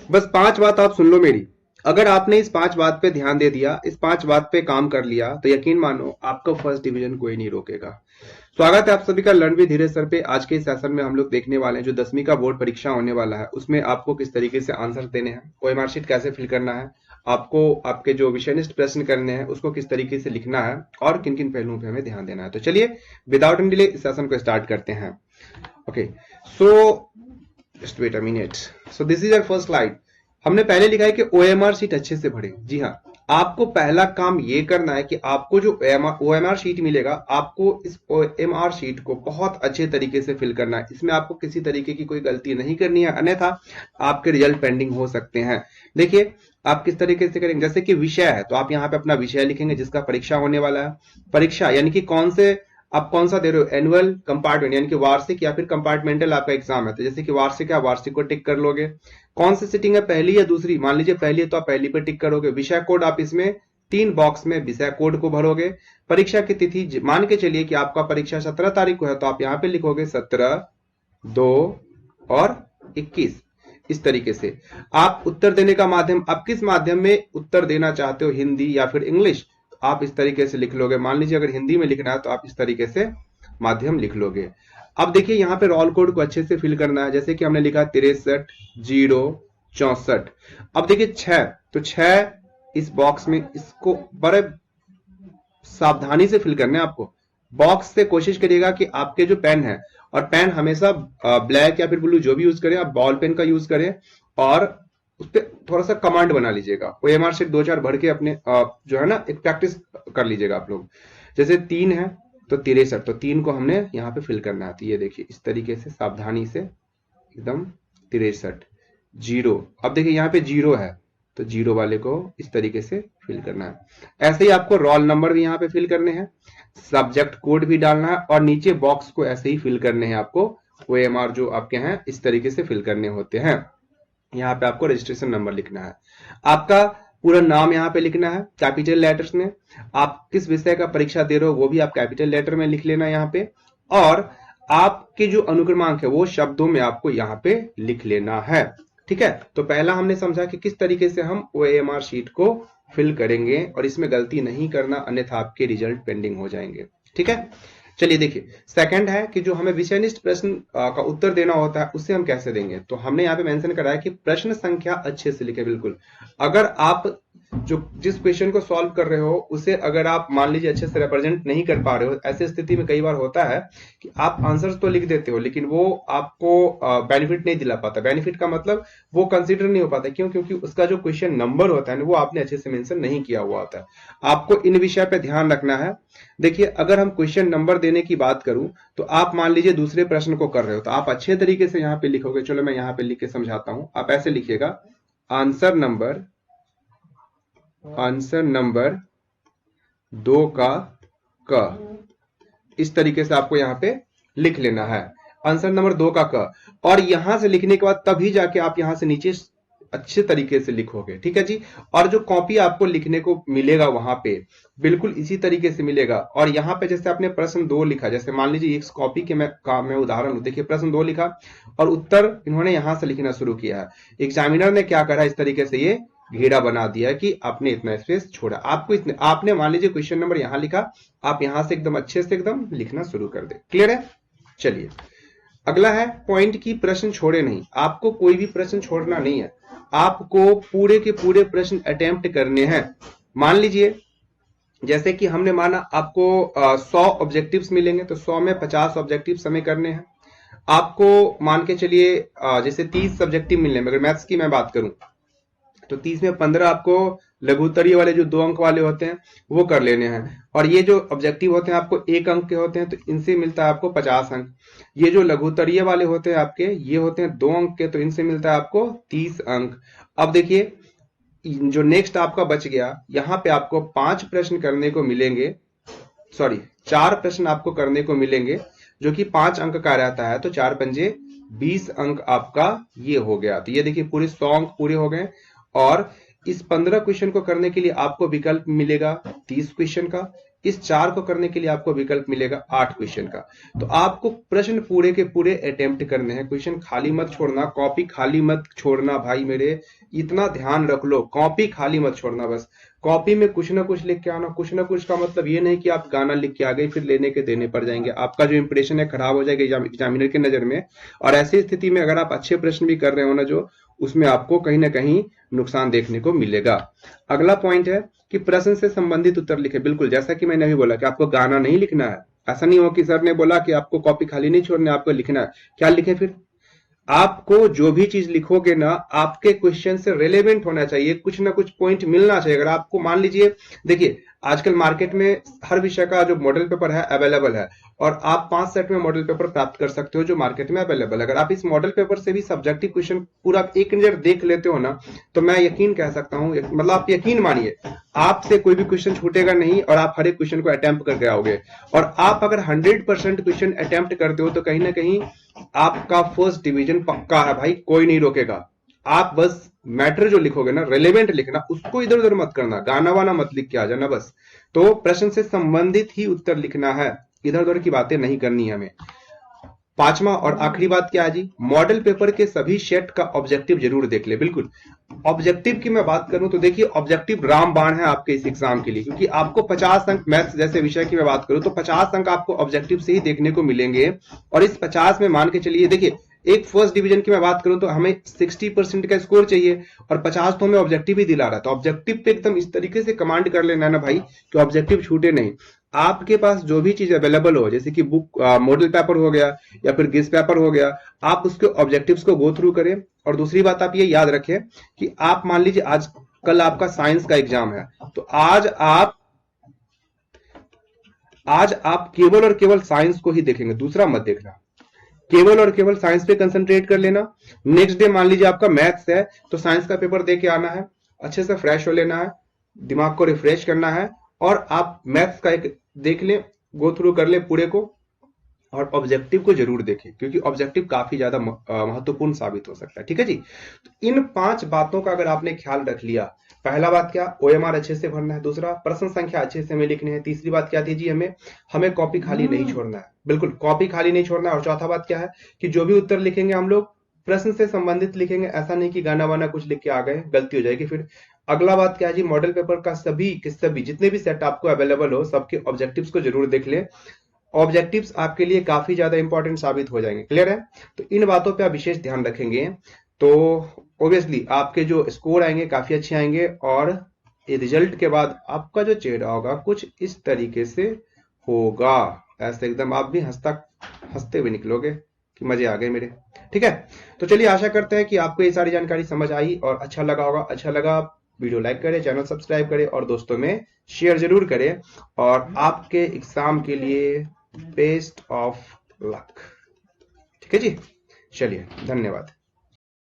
बस 5 बात आप सुन लो मेरी। अगर आपने इस 5 बात पे ध्यान दे दिया, इस 5 बात पे काम कर लिया, तो यकीन मानो आपका फर्स्ट डिवीजन कोई नहीं रोकेगा। स्वागत है आप सभी का लर्न विद धीरज सर पे। आज के इस सेशन में हम लोग देखने वाले हैं जो 10वीं का बोर्ड परीक्षा होने वाला है, उसमें आपको किस तरीके से आंसर देने हैं, ओएमआर शीट कैसे फिल करना है, आपको आपके जो विषयनिष्ठ प्रश्न करने हैं उसको किस तरीके से लिखना है, और किन किन पहलुओं पे हमें ध्यान देना है। तो चलिए विदाउट एनी डिले इस सेशन को स्टार्ट करते हैं। Okay, so just wait a minute. So this is our first slide. हमने पहले लिखा है कि ओएमआर शीट अच्छे से भरें। जी हाँ, आपको पहला काम ये करना है कि आपको जो ओएमआर शीट मिलेगा, आपको इस ओएमआर शीट को बहुत अच्छे तरीके से फिल करना है। इसमें आपको किसी तरीके की कोई गलती नहीं करनी है, अन्यथा आपके रिजल्ट पेंडिंग हो सकते हैं। देखिए आप किस तरीके से करेंगे। जैसे कि विषय है तो आप यहाँ पे अपना विषय लिखेंगे जिसका परीक्षा होने वाला है। परीक्षा यानी कि आप कौन सा दे रहे हो, एनुअल, कंपार्टमेंट यानी कि वार्षिक या फिर कंपार्टमेंटल आपका एग्जाम है, तो जैसे कि वार्षिक है, वार्षिक को टिक कर लोगे। कौन सी सीटिंग है, पहली या दूसरी, मान लीजिए पहली है तो आप पहली पे टिक करोगे। विषय कोड आप इसमें 3 बॉक्स में विषय कोड को भरोगे। परीक्षा की तिथि मान के चलिए कि आपका परीक्षा 17 तारीख को है, तो आप यहाँ पे लिखोगे 17, 2 और 21। इस तरीके से आप उत्तर देने का माध्यम, आप किस माध्यम में उत्तर देना चाहते हो, हिंदी या फिर इंग्लिश, आप इस तरीके से लिख लोगे। मान लीजिए अगर हिंदी में लिखना है तो आप इस तरीके से माध्यम लिख लोगे। अब देखिए यहाँ पे रोल कोड को अच्छे से फिल करना है। जैसे कि हमने लिखा 63, 0, 64। अब देखिए 6, तो 6 इस बॉक्स में, इसको बड़े सावधानी से फिल करना है आपको। बॉक्स से कोशिश करिएगा कि आपके जो पेन है, और पेन हमेशा ब्लैक या फिर ब्लू जो भी यूज करें, आप बॉल पेन का यूज करें, और उस पर थोड़ा सा कमांड बना लीजिएगा। ओएमआर शीट 2-4 भर के अपने जो है ना एक प्रैक्टिस कर लीजिएगा आप लोग। जैसे 3 है तो 63, तो 3 को हमने यहाँ पे फिल करना है। तो ये देखिए इस तरीके से सावधानी से एकदम 63, 0। अब देखिए यहाँ पे 0 है तो 0 वाले को इस तरीके से फिल करना है। ऐसे ही आपको रोल नंबर भी यहाँ पे फिल करने हैं, सब्जेक्ट कोड भी डालना है, और नीचे बॉक्स को ऐसे ही फिल करने हैं आपको। ओएमआर जो आपके हैं इस तरीके से फिल करने होते हैं। यहाँ पे आपको रजिस्ट्रेशन नंबर लिखना है, आपका पूरा नाम यहाँ पे लिखना है कैपिटल लेटर्स में। आप किस विषय का परीक्षा दे रहे हो वो भी आप कैपिटल लेटर में लिख लेना यहाँ पे, और आपके जो अनुक्रमांक है वो शब्दों में आपको यहाँ पे लिख लेना है। ठीक है, तो पहला हमने समझा कि किस तरीके से हम ओएमआर शीट को फिल करेंगे, और इसमें गलती नहीं करना, अन्यथा आपके रिजल्ट पेंडिंग हो जाएंगे। ठीक है, चलिए देखिए सेकंड है कि जो हमें विषयनिष्ठ प्रश्न का उत्तर देना होता है उससे हम कैसे देंगे। तो हमने यहाँ पे मेंशन करा है कि प्रश्न संख्या अच्छे से लिखे। बिल्कुल, अगर आप जो जिस क्वेश्चन को सॉल्व कर रहे हो उसे अगर आप मान लीजिए अच्छे से रिप्रेजेंट नहीं कर पा रहे हो, ऐसी स्थिति में कई बार होता है कि आप आंसर्स तो लिख देते हो लेकिन वो आपको बेनिफिट नहीं दिला पाता। बेनिफिट का मतलब वो कंसीडर नहीं हो पाता। क्यों? क्योंकि उसका जो क्वेश्चन नंबर होता है वो आपने अच्छे से मेंशन नहीं किया हुआ होता है। आपको इन विषय पे ध्यान रखना है। देखिए अगर हम क्वेश्चन नंबर देने की बात करूं तो आप मान लीजिए दूसरे प्रश्न को कर रहे हो तो आप अच्छे तरीके से यहाँ पे लिखोगे। चलो मैं यहाँ पे लिख के समझाता हूं। आप ऐसे लिखिएगा, आंसर नंबर 2 का क। इस तरीके से आपको यहाँ पे लिख लेना है, आंसर नंबर 2 का क। और यहां से लिखने के बाद तभी जाके आप यहां से नीचे अच्छे तरीके से लिखोगे। ठीक है जी, और जो कॉपी आपको लिखने को मिलेगा वहां पे बिल्कुल इसी तरीके से मिलेगा। और यहाँ पे जैसे आपने प्रश्न 2 लिखा, जैसे मान लीजिए इस कॉपी के मैं उदाहरण हूं। देखिए प्रश्न 2 लिखा और उत्तर इन्होंने यहां से लिखना शुरू किया है। एग्जामिनर ने क्या करा, इस तरीके से ये घेरा बना दिया कि आपने इतना स्पेस छोड़ा। आपने मान लीजिए क्वेश्चन नंबर यहां लिखा, आप यहां से एकदम अच्छे से एकदम लिखना शुरू कर दे। क्लियर है? चलिए अगला है पॉइंट की प्रश्न छोड़े नहीं। आपको कोई भी प्रश्न छोड़ना नहीं है, आपको पूरे के पूरे प्रश्न अटेम्प्ट करने हैं। मान लीजिए जैसे कि हमने माना आपको 100 ऑब्जेक्टिव्स मिलेंगे तो 100 में 50 ऑब्जेक्टिव्स हमें करने हैं। आपको मान के चलिए जैसे 30 सब्जेक्टिव मिलने में, अगर मैथ्स की मैं बात करूं तो 30 में 15 आपको लघु उत्तरीय वाले जो 2 अंक वाले होते हैं वो कर लेने हैं। और ये जो ऑब्जेक्टिव होते हैं आपको 1 अंक के होते हैं तो इनसे मिलता है आपको 50 अंक। ये जो लघु उत्तरीय वाले होते हैं आपके, ये होते हैं 2 अंक के, तो इनसे मिलता है आपको 30 अंक। अब देखिए जो नेक्स्ट आपका बच गया, यहाँ पे आपको 5 प्रश्न करने को मिलेंगे, सॉरी 4 प्रश्न आपको करने को मिलेंगे जो कि 5 अंक का रहता है। तो 4 पंजे 20 अंक आपका ये हो गया। तो ये देखिए पूरे 100 अंक पूरे हो गए। और इस 15 क्वेश्चन को करने के लिए आपको विकल्प मिलेगा 30 क्वेश्चन का, इस 4 को करने के लिए आपको विकल्प मिलेगा 8 क्वेश्चन का। तो आपको प्रश्न पूरे के पूरे अटेम्प्ट करने हैं, क्वेश्चन खाली मत छोड़ना, कॉपी खाली मत छोड़ना भाई मेरे, इतना ध्यान रख लो, कॉपी खाली मत छोड़ना। बस कॉपी में कुछ ना कुछ लिख के आना। कुछ ना कुछ का मतलब ये नहीं कि आप गाना लिख के आ गए फिर लेने के देने पड़ जाएंगे, आपका जो इंप्रेशन है खराब हो जाएगा एग्जामिनर की नजर में। और ऐसी स्थिति में अगर आप अच्छे प्रश्न भी कर रहे हो ना, जो उसमें आपको कहीं ना कहीं नुकसान देखने को मिलेगा। अगला पॉइंट है कि प्रश्न से संबंधित उत्तर लिखे। बिल्कुल जैसा कि मैंने अभी बोला कि आपको गाना नहीं लिखना है। ऐसा नहीं हो कि सर ने बोला कि आपको कॉपी खाली नहीं छोड़ना है, आपको लिखना है। क्या लिखे फिर? आपको जो भी चीज लिखोगे ना, आपके क्वेश्चन से रिलेवेंट होना चाहिए, कुछ ना कुछ पॉइंट मिलना चाहिए। अगर आपको मान लीजिए, देखिए आजकल मार्केट में हर विषय का जो मॉडल पेपर है अवेलेबल है, और आप 5 सेट में मॉडल पेपर प्राप्त कर सकते हो जो मार्केट में अवेलेबल है। अगर आप इस मॉडल पेपर से भी सब्जेक्टिव क्वेश्चन पूरा एक नजर देख लेते हो ना, तो मैं यकीन कह सकता हूं, मतलब आप यकीन मानिए, आपसे कोई भी क्वेश्चन छूटेगा नहीं और आप हर एक क्वेश्चन को अटेम्प्ट करके आओगे। और आप अगर 100% क्वेश्चन अटेम्प्ट करते हो तो कहीं ना कहीं आपका फर्स्ट डिवीजन पक्का है भाई, कोई नहीं रोकेगा। आप बस मैटर जो लिखोगे ना, रेलेवेंट लिखना, उसको इधर उधर मत करना, गाना वाना मत लिख के आ जाना बस। तो प्रश्न से संबंधित ही उत्तर लिखना है, इधर उधर की बातें नहीं करनी है हमें। पांचवा और आखिरी बात क्या है जी, मॉडल पेपर के सभी सेट का ऑब्जेक्टिव जरूर देख ले। बिल्कुल ऑब्जेक्टिव की मैं बात करूं तो देखिए, ऑब्जेक्टिव रामबाण है आपके इस एग्जाम के लिए, क्योंकि आपको 50 अंक मैथ्स जैसे विषय की मैं बात करूं तो 50 अंक आपको ऑब्जेक्टिव से ही देखने को मिलेंगे। और इस 50 में मान के चलिए, देखिए एक फर्स्ट डिवीजन की मैं बात करूं तो हमें 60% का स्कोर चाहिए, और 50 तो हमें ऑब्जेक्टिव ही दिला रहा है। तो ऑब्जेक्टिव पे एकदम इस तरीके से कमांड कर लेना है ना भाई कि ऑब्जेक्टिव छूटे नहीं। आपके पास जो भी चीज अवेलेबल हो, जैसे कि बुक मॉडल पेपर हो गया या फिर गेस पेपर हो गया, आप उसके ऑब्जेक्टिव्स को गो थ्रू करें। और दूसरी बात आप ये याद रखें कि आप मान लीजिए आज कल आपका साइंस का एग्जाम है, तो आज आप केवल और केवल साइंस को ही देखेंगे, दूसरा मत देखना। केवल और केवल साइंस पे कंसंट्रेट कर लेना। नेक्स्ट डे मान लीजिए आपका मैथ्स है, तो साइंस का पेपर दे के आना है, अच्छे से फ्रेश हो लेना है, दिमाग को रिफ्रेश करना है, और आप मैथ्स का एक देख लें, गो थ्रू कर ले पूरे को, और ऑब्जेक्टिव को जरूर देखें, क्योंकि ऑब्जेक्टिव काफी ज्यादा महत्वपूर्ण साबित हो सकता है। ठीक है जी। तो इन 5 बातों का अगर आपने ख्याल रख लिया, पहला बात क्या, ओएमआर अच्छे से भरना है, दूसरा प्रश्न संख्या अच्छे से हमें लिखने हैं, तीसरी बात क्या थी जी, हमें कॉपी खाली नहीं छोड़ना है, बिल्कुल कॉपी खाली नहीं छोड़ना है। और चौथा बात क्या है कि जो भी उत्तर लिखेंगे हम लोग प्रश्न से संबंधित लिखेंगे, ऐसा नहीं कि गाना वाना कुछ लिख के आ गए, गलती हो जाएगी फिर। अगला बात क्या है जी, मॉडल पेपर का सभी के सभी जितने भी सेट आपको अवेलेबल हो, सबके ऑब्जेक्टिव्स को जरूर देख ले। ऑब्जेक्टिव्स आपके लिए काफी ज्यादा इंपॉर्टेंट साबित हो जाएंगे। क्लियर है? तो इन बातों पे आप विशेष ध्यान रखेंगे तो ऑब्वियसली आपके जो स्कोर आएंगे काफी अच्छे आएंगे, और रिजल्ट के बाद आपका जो चेहरा होगा कुछ इस तरीके से होगा, ऐसे एकदम आप भी हंसते हुए निकलोगे कि मजे आ गए मेरे। ठीक है, तो चलिए आशा करते हैं कि आपको ये सारी जानकारी समझ आई और अच्छा लगा होगा। अच्छा लगा वीडियो लाइक करें, चैनल सब्सक्राइब करें और दोस्तों में शेयर जरूर करें। और आपके एग्जाम के लिए बेस्ट ऑफ लक। ठीक है जी, चलिए धन्यवाद।